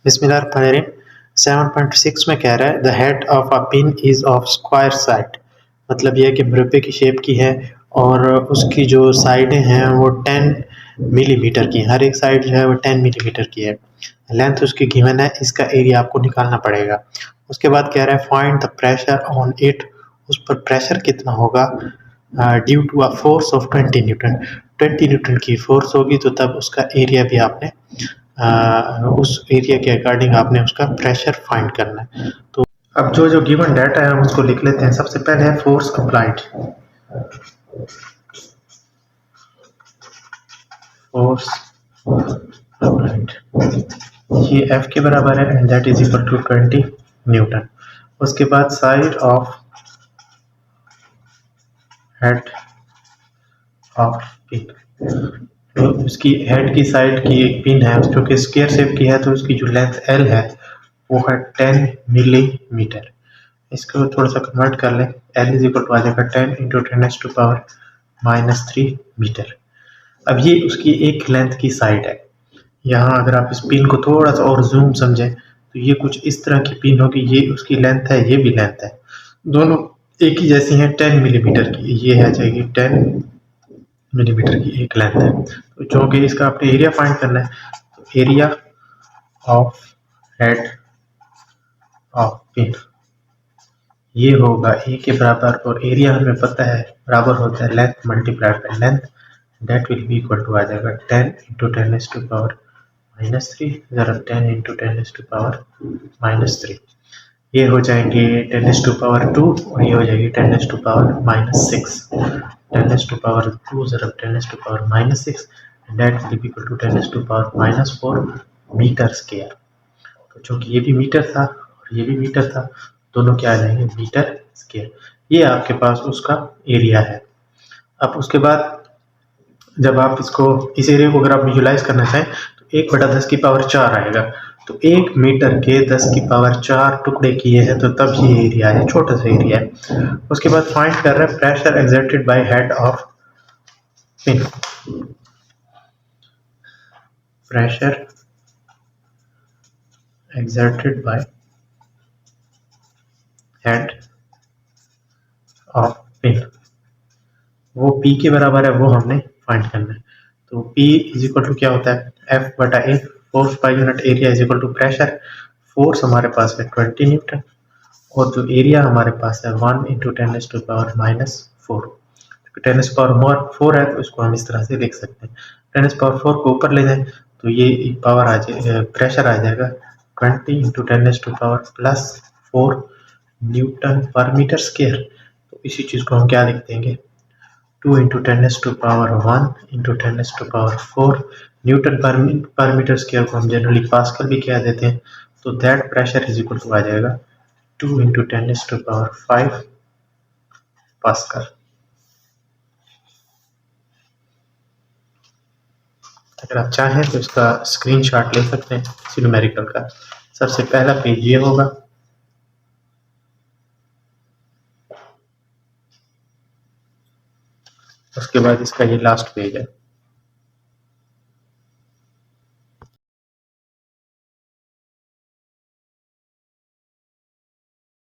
बिस्मिल्लाहिर्रहमानिर्रहीम। 7.6 में कह रहा है the head of a pin is of square side. मतलब यह कि मुरब्बे की शेप की है और उसकी जो साइडें हैं वो 10 मिलीमीटर की हैं। हर एक साइड जो है वो 10 मिलीमीटर की है। लेंथ उसकी गिवन है, इसका एरिया आपको निकालना पड़ेगा। उसके बाद कह रहा है find the pressure on it. उस पर प्रेशर कितना होगा due to a force of 20 newton. 20 newton की फोर्स होगी तो तब उसका एरिया भी आपने उस एरिया के अकॉर्डिंग आपने उसका प्रेशर फाइंड करना है। तो अब जो जो गिवन डाटा है हम उसको लिख लेते हैं। सबसे पहले है फोर्स अप्लाइड। फोर्स अप्लाइड ये F के बराबर है and that is equal to 20 newton. उसके बाद side of head of pin, तो उसकी हेड की साइड की एक पिन है जो कि स्क्वायर शेप की है, तो उसकी जो लेंथ L है वो है 10 मिलीमीटर। इसको थोड़ा सा कन्वर्ट कर लें। L इज इक्वल टू आ जाएगा 10 इंटू 10⁻³ मीटर। अब ये उसकी एक लेंथ की साइड है। यहाँ अगर आप इस पिन को थोड़ा सा और जूम समझें तो ये कुछ इस तरह की पिन होगी। ये उसकी लेंथ है, ये भी लेंथ है, दोनों एक ही जैसी हैं, 10 मिलीमीटर की। ये है जाएगी 10 मिलीमीटर की एक लेंथ है। तो चूंकि इसका आपने एरिया फाइंड करना है, तो area of head of pin ये होगा ए के बराबर, और एरिया हमें पता है बराबर होता है length multiplied by length. That will be equal to आ जाएगा 10 इंटू 10⁻³ ज़रा 10 इंटू 10⁻³ ये हो जाएंगे 10⁻² और ये हो जाएगी 10⁻⁻6। 10⁻² ज़रा 10⁻⁻6 that will be equal to 10⁻⁻4 metre square. तो चूंकि ये भी मीटर था और ये भी मीटर था, दोनों क्या आ जाएंगे मीटर स्क्वायर। ये आपके पास उसका एरिया है। अब उसके बाद जब आप इसको इस एरिया को अगर आप विजुलाइज करना चाहें तो 1/10⁴ आएगा। तो 1 मीटर के 10⁴ टुकड़े किए हैं, तो तब ये एरिया है, छोटा सा एरिया है। उसके बाद फाइंड कर रहे हैं pressure exerted by head of pin. Pressure exerted by head of pin, वो P के बराबर है, वो हमने फाइंड करना है। तो P इज इक्वल टू क्या होता है F/A, फोर्स पर unit area is equal to pressure. Force हमारे पास है 20 न्यूटन और जो एरिया हमारे पास है 1 इंटू 10⁻⁴। 10⁻⁴ है तो इसको हम इस तरह से लिख सकते हैं। 10⁻⁴ को ऊपर ले जाएं तो ये पावर आ जाए, प्रेशर आ जाएगा 20 into 10⁻⁴ newton per metre square. तो इसी चीज़ को हम क्या लिख देंगे 2 into 10⁻⁴ into 10⁻⁴ newton per metre square को हम जनरली पास्कल भी कह देते हैं। तो that pressure is equal to आ जाएगा 2 इंटू 10⁵ पास्कल। अगर आप चाहें तो इसका स्क्रीनशॉट ले सकते हैं इसी न्यूमेरिकल का। सबसे पहला पेज ये होगा, उसके बाद इसका ये लास्ट पेज है।